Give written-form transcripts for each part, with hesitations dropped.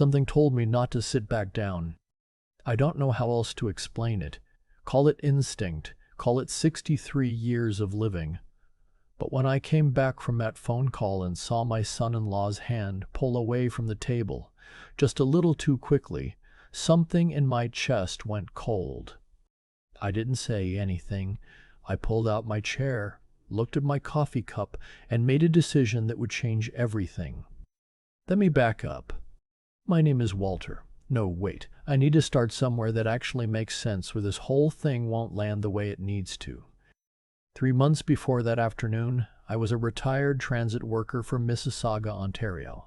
Something told me not to sit back down. I don't know how else to explain it. Call it instinct, call it 63 years of living. But when I came back from that phone call and saw my son-in-law's hand pull away from the table, just a little too quickly, something in my chest went cold. I didn't say anything. I pulled out my chair, looked at my coffee cup, and made a decision that would change everything. Let me back up. My name is Walter. No, wait. I need to start somewhere that actually makes sense, where this whole thing won't land the way it needs to. 3 months before that afternoon, I was a retired transit worker for Mississauga, Ontario.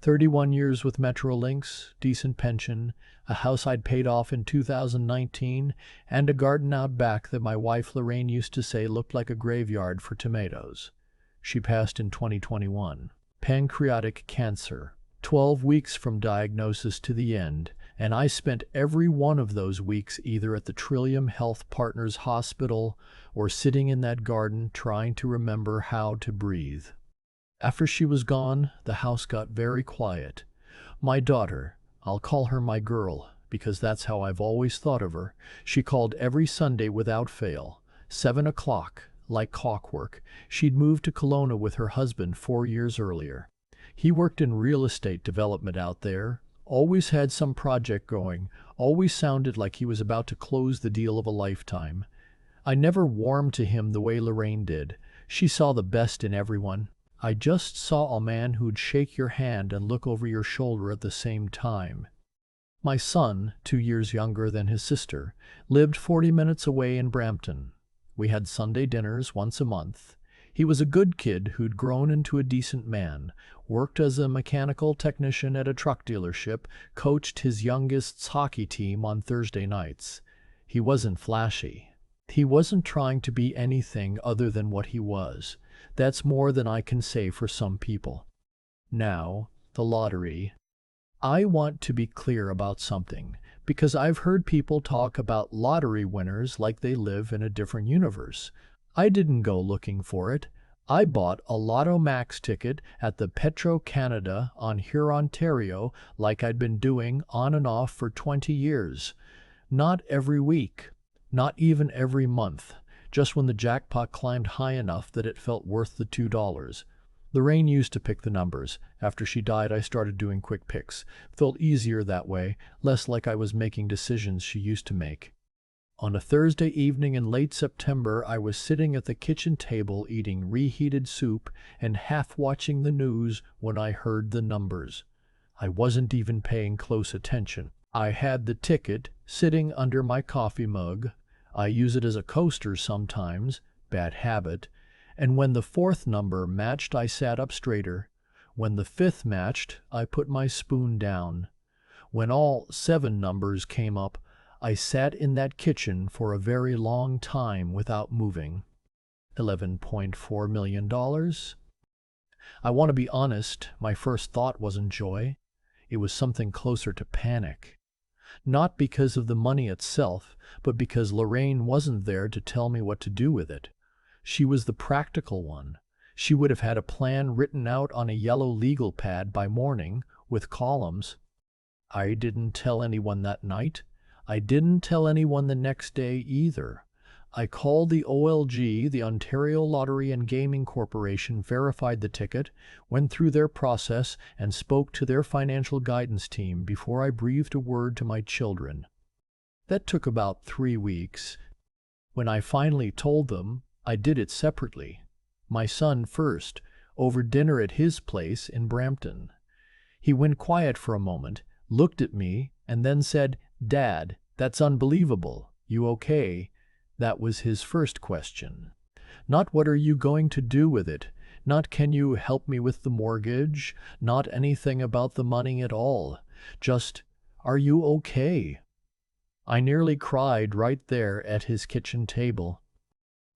31 years with Metrolinx, decent pension, a house I'd paid off in 2019, and a garden out back that my wife Lorraine used to say looked like a graveyard for tomatoes. She passed in 2021. Pancreatic cancer. 12 weeks from diagnosis to the end, and I spent every one of those weeks either at the Trillium Health Partners Hospital or sitting in that garden trying to remember how to breathe. After she was gone, the house got very quiet. My daughter, I'll call her my girl, because that's how I've always thought of her, she called every Sunday without fail. 7 o'clock, like clockwork. She'd moved to Kelowna with her husband 4 years earlier. He worked in real estate development out there, always had some project going, always sounded like he was about to close the deal of a lifetime. I never warmed to him the way Lorraine did. She saw the best in everyone. I just saw a man who'd shake your hand and look over your shoulder at the same time. My son, 2 years younger than his sister, lived 40 minutes away in Brampton. We had Sunday dinners once a month. He was a good kid who'd grown into a decent man, worked as a mechanical technician at a truck dealership, coached his youngest's hockey team on Thursday nights. He wasn't flashy. He wasn't trying to be anything other than what he was. That's more than I can say for some people. Now, the lottery. I want to be clear about something, because I've heard people talk about lottery winners like they live in a different universe. I didn't go looking for it. I bought a Lotto Max ticket at the Petro-Canada on Huron, Ontario, like I'd been doing on and off for 20 years. Not every week, not even every month, just when the jackpot climbed high enough that it felt worth the $2. Lorraine used to pick the numbers. After she died, I started doing quick picks. Felt easier that way, less like I was making decisions she used to make. On a Thursday evening in late September, I was sitting at the kitchen table eating reheated soup and half watching the news when I heard the numbers. I wasn't even paying close attention. I had the ticket sitting under my coffee mug. I use it as a coaster sometimes, bad habit, and when the 4th number matched, I sat up straighter. When the 5th matched, I put my spoon down. When all 7 numbers came up, I sat in that kitchen for a very long time without moving. $11.4 million? I want to be honest, my first thought wasn't joy. It was something closer to panic. Not because of the money itself, but because Lorraine wasn't there to tell me what to do with it. She was the practical one. She would have had a plan written out on a yellow legal pad by morning, with columns. I didn't tell anyone that night. I didn't tell anyone the next day either. I called the OLG, the Ontario Lottery and Gaming Corporation, verified the ticket, went through their process, and spoke to their financial guidance team before I breathed a word to my children. That took about 3 weeks. When I finally told them, I did it separately. My son first, over dinner at his place in Brampton. He went quiet for a moment, looked at me, and then said, "Dad, that's unbelievable. You okay?" That was his first question. Not what are you going to do with it? Not can you help me with the mortgage? Not anything about the money at all. Just, are you okay? I nearly cried right there at his kitchen table.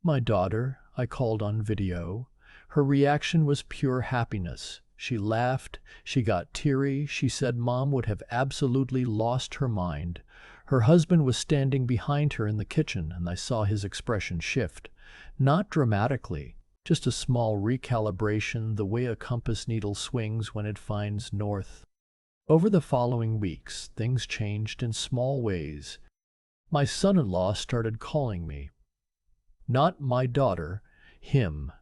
My daughter, I called on video. Her reaction was pure happiness. She laughed, she got teary, she said Mom would have absolutely lost her mind. Her husband was standing behind her in the kitchen, and I saw his expression shift. Not dramatically, just a small recalibration, the way a compass needle swings when it finds north. Over the following weeks, things changed in small ways. My son-in-law started calling me. Not my daughter, him.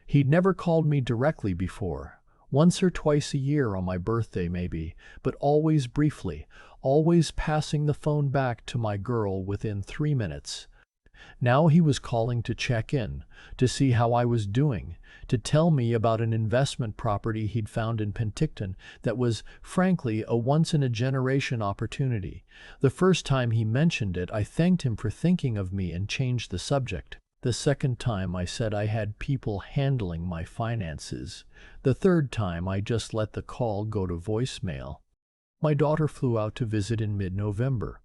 He'd never called me directly before. Once or twice a year on my birthday maybe, but always briefly, always passing the phone back to my girl within 3 minutes. Now he was calling to check in, to see how I was doing, to tell me about an investment property he'd found in Penticton that was, frankly, a once-in-a-generation opportunity. The first time he mentioned it, I thanked him for thinking of me and changed the subject. The second time I said I had people handling my finances. The third time I just let the call go to voicemail. My daughter flew out to visit in mid-November.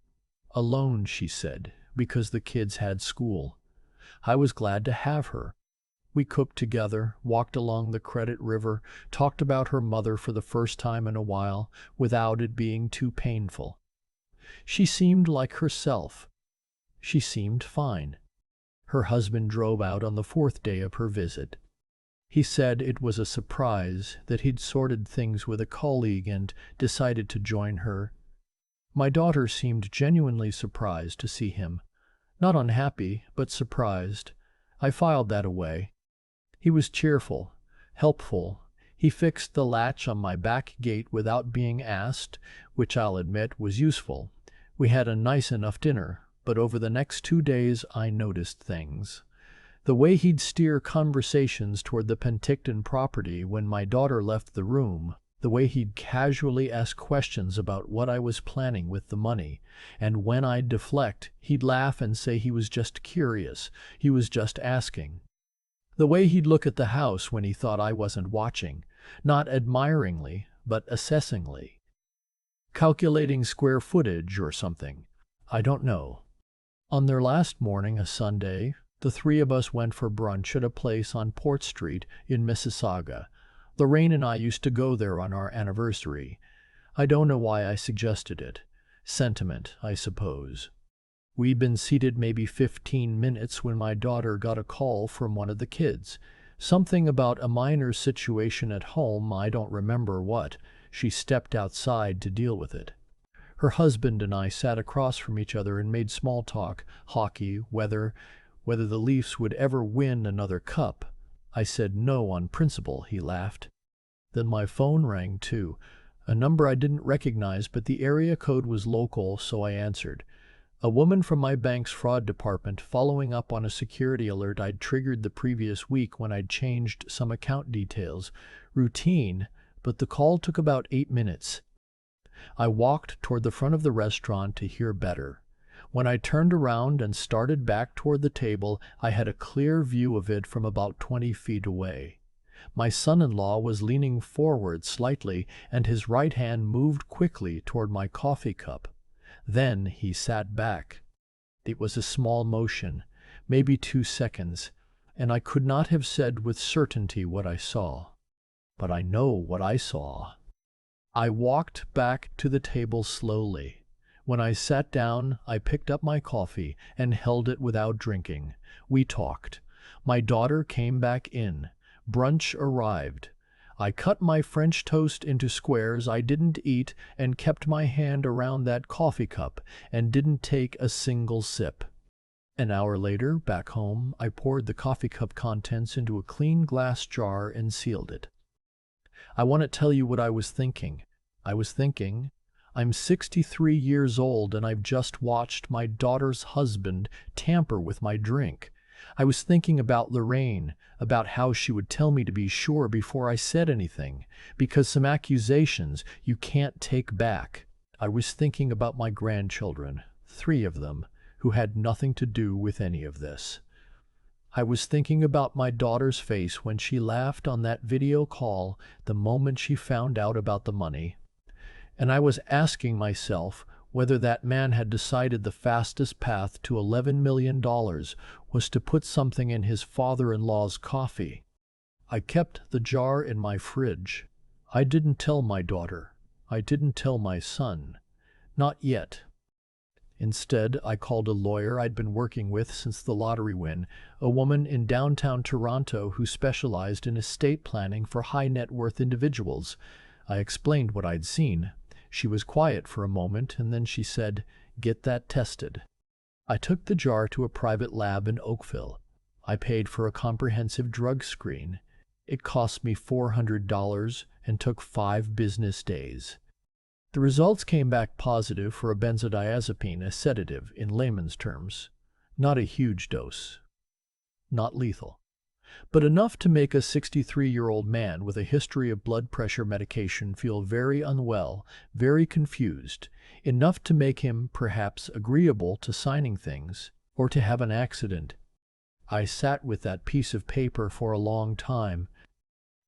Alone, she said, because the kids had school. I was glad to have her. We cooked together, walked along the Credit River, talked about her mother for the first time in a while, without it being too painful. She seemed like herself. She seemed fine. Her husband drove out on the 4th day of her visit. He said it was a surprise, that he'd sorted things with a colleague and decided to join her. My daughter seemed genuinely surprised to see him. Not unhappy, but surprised. I filed that away. He was cheerful, helpful. He fixed the latch on my back gate without being asked, which I'll admit was useful. We had a nice enough dinner, but over the next 2 days I noticed things. The way he'd steer conversations toward the Penticton property when my daughter left the room, the way he'd casually ask questions about what I was planning with the money, and when I'd deflect, he'd laugh and say he was just curious, he was just asking. The way he'd look at the house when he thought I wasn't watching, not admiringly, but assessingly. Calculating square footage or something. I don't know. On their last morning, a Sunday, the 3 of us went for brunch at a place on Port Street in Mississauga. Lorraine and I used to go there on our anniversary. I don't know why I suggested it. Sentiment, I suppose. We'd been seated maybe 15 minutes when my daughter got a call from one of the kids. Something about a minor situation at home, I don't remember what. She stepped outside to deal with it. Her husband and I sat across from each other and made small talk, hockey, whether the Leafs would ever win another cup. I said no on principle, he laughed. Then my phone rang too. A number I didn't recognize, but the area code was local, so I answered. A woman from my bank's fraud department following up on a security alert I'd triggered the previous week when I'd changed some account details. Routine, but the call took about 8 minutes. I walked toward the front of the restaurant to hear better. When I turned around and started back toward the table, I had a clear view of it from about 20 feet away. My son-in-law was leaning forward slightly, and his right hand moved quickly toward my coffee cup. Then he sat back. It was a small motion, maybe 2 seconds, and I could not have said with certainty what I saw. But I know what I saw. I walked back to the table slowly. When I sat down, I picked up my coffee and held it without drinking. We talked. My daughter came back in. Brunch arrived. I cut my French toast into squares I didn't eat and kept my hand around that coffee cup and didn't take a single sip. An hour later, back home, I poured the coffee cup contents into a clean glass jar and sealed it. I want to tell you what I was thinking. I'm 63 years old and I've just watched my daughter's husband tamper with my drink. I was thinking about Lorraine, about how she would tell me to be sure before I said anything, because some accusations you can't take back. I was thinking about my grandchildren, 3 of them, who had nothing to do with any of this. I was thinking about my daughter's face when she laughed on that video call the moment she found out about the money. And I was asking myself whether that man had decided the fastest path to $11 million was to put something in his father-in-law's coffee. I kept the jar in my fridge. I didn't tell my daughter. I didn't tell my son. Not yet. Instead, I called a lawyer I'd been working with since the lottery win, a woman in downtown Toronto who specialized in estate planning for high-net-worth individuals. I explained what I'd seen. She was quiet for a moment, and then she said, "Get that tested." I took the jar to a private lab in Oakville. I paid for a comprehensive drug screen. It cost me $400 and took 5 business days. The results came back positive for a benzodiazepine, a sedative in layman's terms. Not a huge dose. Not lethal. But enough to make a 63-year-old man with a history of blood pressure medication feel very unwell, very confused, enough to make him perhaps agreeable to signing things, or to have an accident. I sat with that piece of paper for a long time.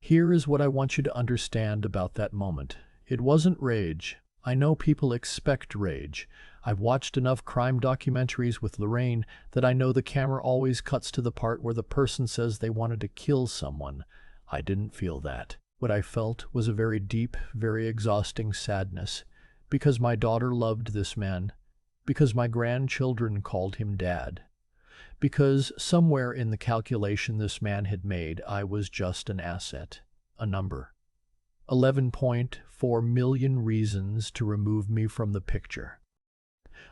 Here is what I want you to understand about that moment. It wasn't rage. I know people expect rage. I've watched enough crime documentaries with Lorraine that I know the camera always cuts to the part where the person says they wanted to kill someone. I didn't feel that. What I felt was a very deep, very exhausting sadness, because my daughter loved this man, because my grandchildren called him Dad, because somewhere in the calculation this man had made, I was just an asset, a number. 11.4 million reasons to remove me from the picture.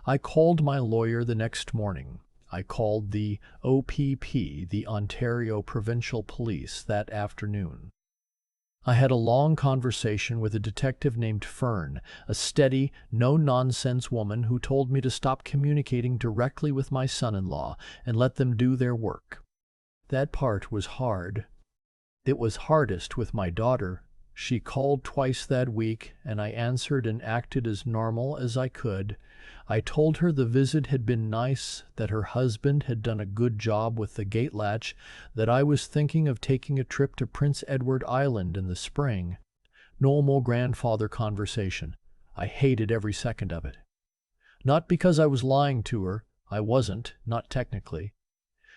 I called my lawyer the next morning. I called the OPP, the Ontario Provincial Police, that afternoon. I had a long conversation with a detective named Fern, a steady, no-nonsense woman who told me to stop communicating directly with my son-in-law and let them do their work. That part was hard. It was hardest with my daughter. She called twice that week, and I answered and acted as normal as I could. I told her the visit had been nice, that her husband had done a good job with the gate latch, that I was thinking of taking a trip to Prince Edward Island in the spring. Normal grandfather conversation. I hated every second of it. Not because I was lying to her, I wasn't, not technically,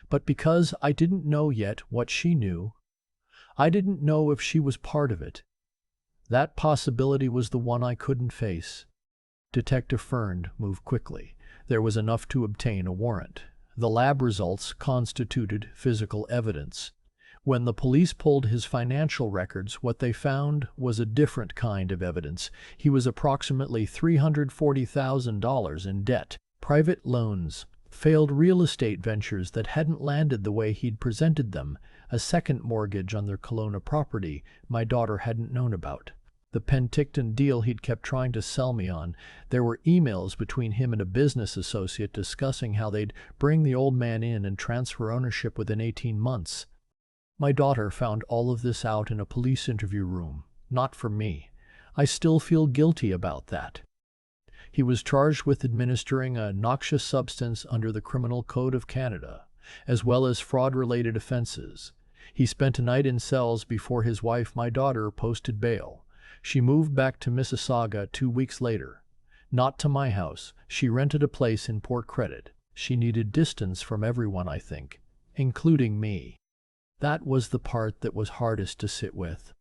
but because I didn't know yet what she knew. I didn't know if she was part of it. That possibility was the one I couldn't face. Detective Fern moved quickly. There was enough to obtain a warrant. The lab results constituted physical evidence. When the police pulled his financial records, what they found was a different kind of evidence. He was approximately $340,000 in debt, private loans, failed real estate ventures that hadn't landed the way he'd presented them, a second mortgage on their Kelowna property my daughter hadn't known about, the Penticton deal he'd kept trying to sell me on. There were emails between him and a business associate discussing how they'd bring the old man in and transfer ownership within 18 months. My daughter found all of this out in a police interview room. Not for me. I still feel guilty about that. He was charged with administering a noxious substance under the Criminal Code of Canada, as well as fraud-related offenses. He spent a night in cells before his wife, my daughter, posted bail. She moved back to Mississauga 2 weeks later. Not to my house. She rented a place in Port Credit. She needed distance from everyone, I think, including me. That was the part that was hardest to sit with.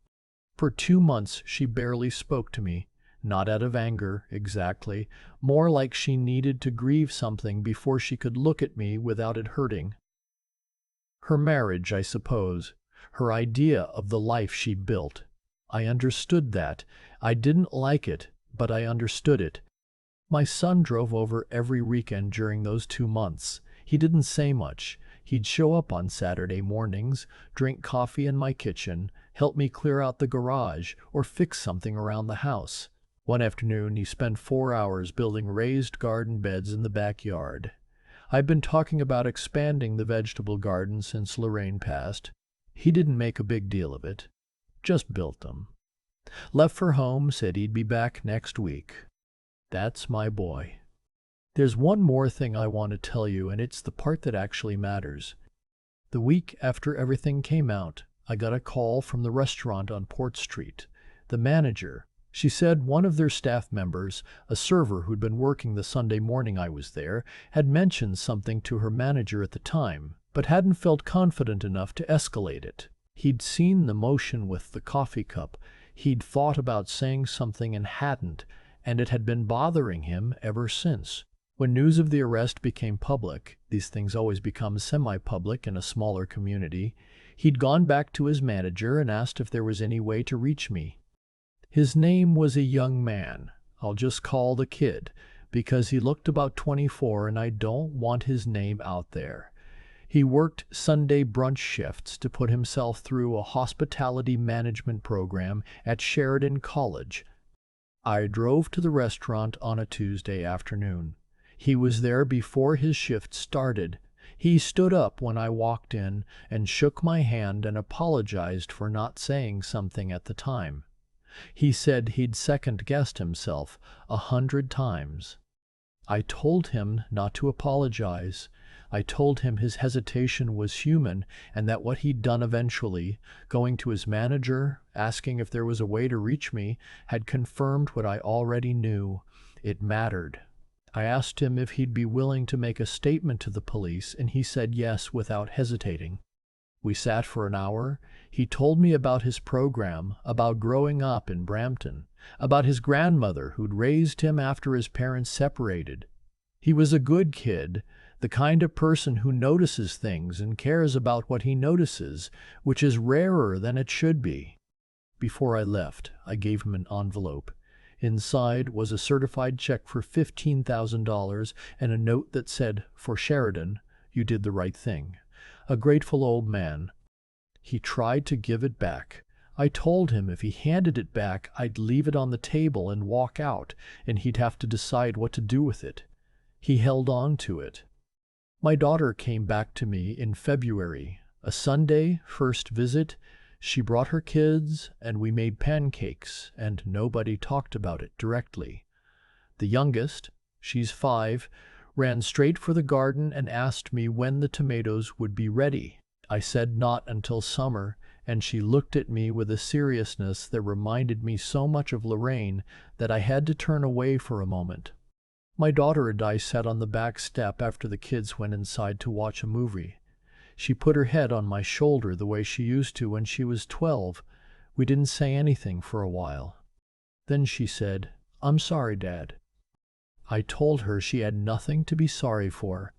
For 2 months she barely spoke to me. Not out of anger, exactly, more like she needed to grieve something before she could look at me without it hurting. Her marriage, I suppose, her idea of the life she built. I understood that. I didn't like it, but I understood it. My son drove over every weekend during those 2 months. He didn't say much. He'd show up on Saturday mornings, drink coffee in my kitchen, help me clear out the garage, or fix something around the house. One afternoon, he spent 4 hours building raised garden beds in the backyard. I've been talking about expanding the vegetable garden since Lorraine passed. He didn't make a big deal of it. Just built them. Left for home, said he'd be back next week. That's my boy. There's one more thing I want to tell you, and it's the part that actually matters. The week after everything came out, I got a call from the restaurant on Port Street. The manager, she said one of their staff members, a server who'd been working the Sunday morning I was there, had mentioned something to her manager at the time, but hadn't felt confident enough to escalate it. He'd seen the motion with the coffee cup. He'd thought about saying something and hadn't, and it had been bothering him ever since. When news of the arrest became public, these things always become semi-public in a smaller community, he'd gone back to his manager and asked if there was any way to reach me. His name was a young man, I'll just call the kid, because he looked about 24 and I don't want his name out there. He worked Sunday brunch shifts to put himself through a hospitality management program at Sheridan College. I drove to the restaurant on a Tuesday afternoon. He was there before his shift started. He stood up when I walked in and shook my hand and apologized for not saying something at the time. He said he'd second-guessed himself 100 times. I told him not to apologize. I told him his hesitation was human and that what he'd done eventually, going to his manager, asking if there was a way to reach me, had confirmed what I already knew. It mattered. I asked him if he'd be willing to make a statement to the police, and he said yes without hesitating. We sat for an hour. He told me about his program, about growing up in Brampton, about his grandmother who'd raised him after his parents separated. He was a good kid, the kind of person who notices things and cares about what he notices, which is rarer than it should be. Before I left, I gave him an envelope. Inside was a certified check for $15,000 and a note that said, "For Sheridan, you did the right thing." A grateful old man. He tried to give it back. I told him if he handed it back, I'd leave it on the table and walk out, and he'd have to decide what to do with it. He held on to it. My daughter came back to me in February, a Sunday, first visit. She brought her kids, and we made pancakes, and nobody talked about it directly. The youngest, she's 5, ran straight for the garden and asked me when the tomatoes would be ready. I said not until summer, and she looked at me with a seriousness that reminded me so much of Lorraine that I had to turn away for a moment. My daughter and I sat on the back step after the kids went inside to watch a movie. She put her head on my shoulder the way she used to when she was 12. We didn't say anything for a while. Then she said, "I'm sorry, Dad." I told her she had nothing to be sorry for.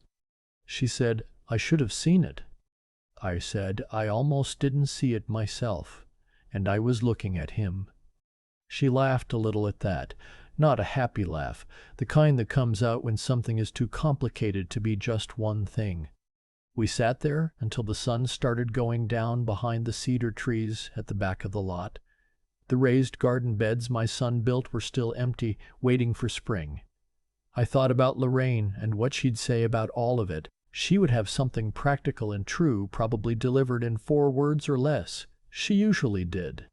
She said, "I should have seen it." I said, "I almost didn't see it myself, and I was looking at him." She laughed a little at that. Not a happy laugh, the kind that comes out when something is too complicated to be just one thing. We sat there until the sun started going down behind the cedar trees at the back of the lot. The raised garden beds my son built were still empty, waiting for spring. I thought about Lorraine and what she'd say about all of it. She would have something practical and true, probably delivered in 4 words or less. She usually did.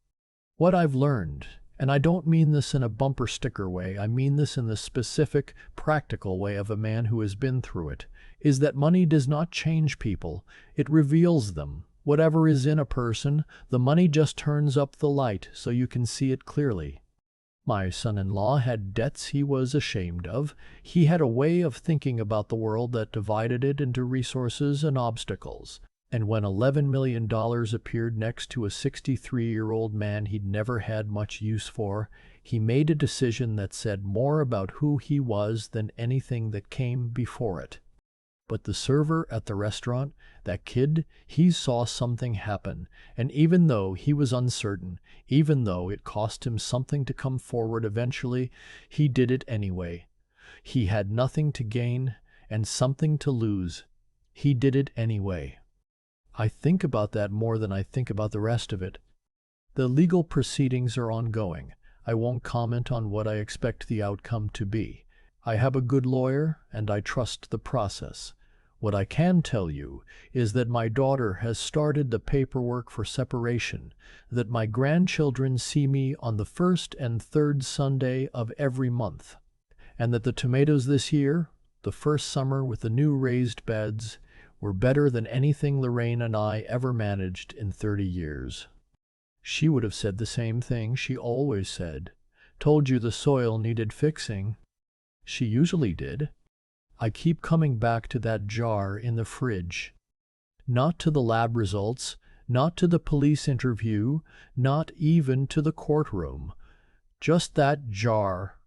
What I've learned, and I don't mean this in a bumper sticker way, I mean this in the specific, practical way of a man who has been through it, is that money does not change people, it reveals them. Whatever is in a person, the money just turns up the light so you can see it clearly. My son-in-law had debts he was ashamed of. He had a way of thinking about the world that divided it into resources and obstacles. And when $11 million appeared next to a 63-year-old man he'd never had much use for, he made a decision that said more about who he was than anything that came before it. But the server at the restaurant, that kid, he saw something happen, and even though he was uncertain, even though it cost him something to come forward eventually, he did it anyway. He had nothing to gain and something to lose. He did it anyway. I think about that more than I think about the rest of it. The legal proceedings are ongoing. I won't comment on what I expect the outcome to be. I have a good lawyer, and I trust the process. What I can tell you is that my daughter has started the paperwork for separation, that my grandchildren see me on the first and third Sunday of every month, and that the tomatoes this year, the first summer with the new raised beds, were better than anything Lorraine and I ever managed in 30 years. She would have said the same thing she always said. Told you the soil needed fixing. She usually did. I keep coming back to that jar in the fridge. Not to the lab results, not to the police interview, not even to the courtroom. Just that jar.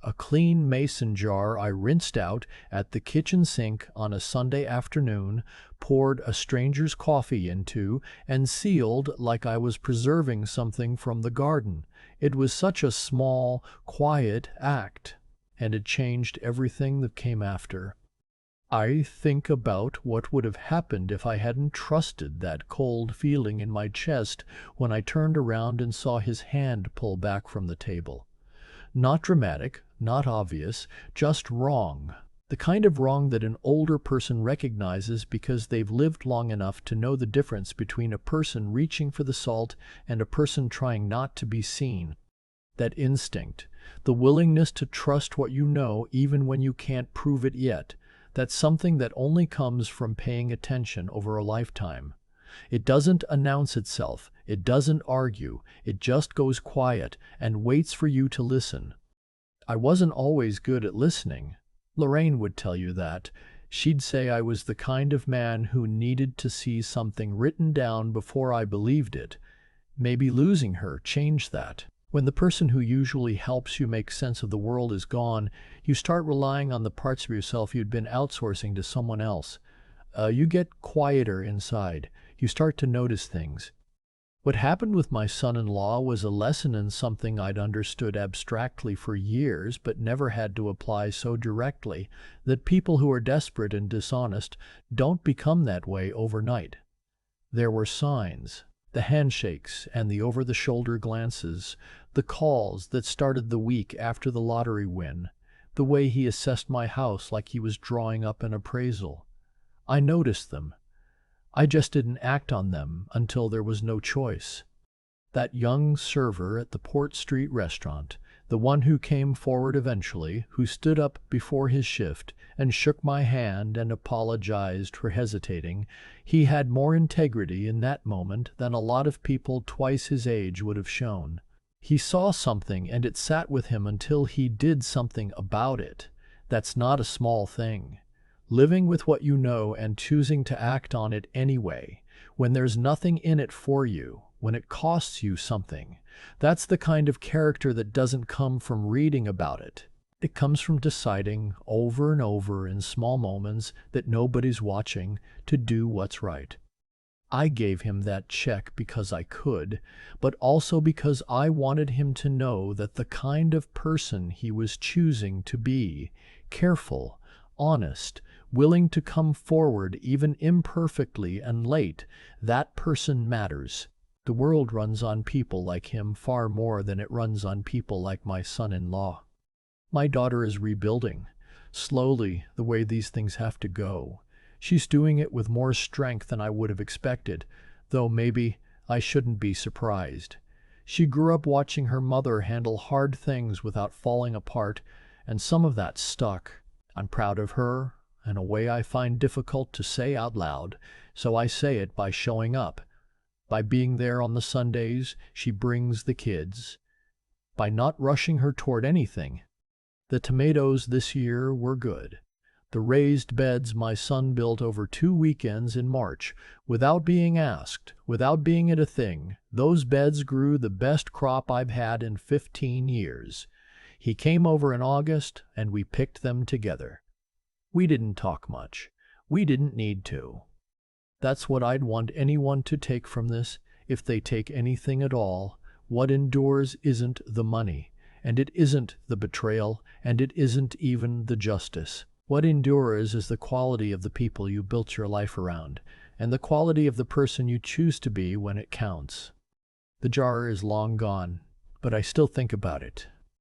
A clean mason jar I rinsed out at the kitchen sink on a Sunday afternoon, poured a stranger's coffee into, and sealed like I was preserving something from the garden. It was such a small, quiet act, and it changed everything that came after. I think about what would have happened if I hadn't trusted that cold feeling in my chest when I turned around and saw his hand pull back from the table. Not dramatic, not obvious, just wrong. The kind of wrong that an older person recognizes because they've lived long enough to know the difference between a person reaching for the salt and a person trying not to be seen. That instinct, the willingness to trust what you know even when you can't prove it yet, that's something that only comes from paying attention over a lifetime. It doesn't announce itself, it doesn't argue, it just goes quiet and waits for you to listen. I wasn't always good at listening. Lorraine would tell you that. She'd say I was the kind of man who needed to see something written down before I believed it. Maybe losing her changed that. When the person who usually helps you make sense of the world is gone, you start relying on the parts of yourself you'd been outsourcing to someone else. You get quieter inside. You start to notice things. What happened with my son-in-law was a lesson in something I'd understood abstractly for years but never had to apply so directly, that people who are desperate and dishonest don't become that way overnight. There were signs. The handshakes and the over-the-shoulder glances, the calls that started the week after the lottery win, the way he assessed my house like he was drawing up an appraisal. I noticed them. I just didn't act on them until there was no choice. That young server at the Port Street restaurant, the one who came forward eventually, who stood up before his shift and shook my hand and apologized for hesitating, he had more integrity in that moment than a lot of people twice his age would have shown. He saw something and it sat with him until he did something about it. That's not a small thing. Living with what you know and choosing to act on it anyway, when there's nothing in it for you, when it costs you something, that's the kind of character that doesn't come from reading about it. It comes from deciding over and over in small moments that nobody's watching to do what's right. I gave him that check because I could, but also because I wanted him to know that the kind of person he was choosing to be, careful, honest, willing to come forward even imperfectly and late, that person matters. The world runs on people like him far more than it runs on people like my son-in-law. My daughter is rebuilding, slowly, the way these things have to go. She's doing it with more strength than I would have expected, though maybe I shouldn't be surprised. She grew up watching her mother handle hard things without falling apart, and some of that stuck. I'm proud of her, in a way I find difficult to say out loud, so I say it by showing up. By being there on the Sundays she brings the kids. By not rushing her toward anything. The tomatoes this year were good. The raised beds my son built over 2 weekends in March, without being asked, without being it a thing, those beds grew the best crop I've had in 15 years. He came over in August, and we picked them together. We didn't talk much. We didn't need to. That's what I'd want anyone to take from this, if they take anything at all. What endures isn't the money, and it isn't the betrayal, and it isn't even the justice. What endures is the quality of the people you built your life around, and the quality of the person you choose to be when it counts. The jar is long gone, but I still think about it.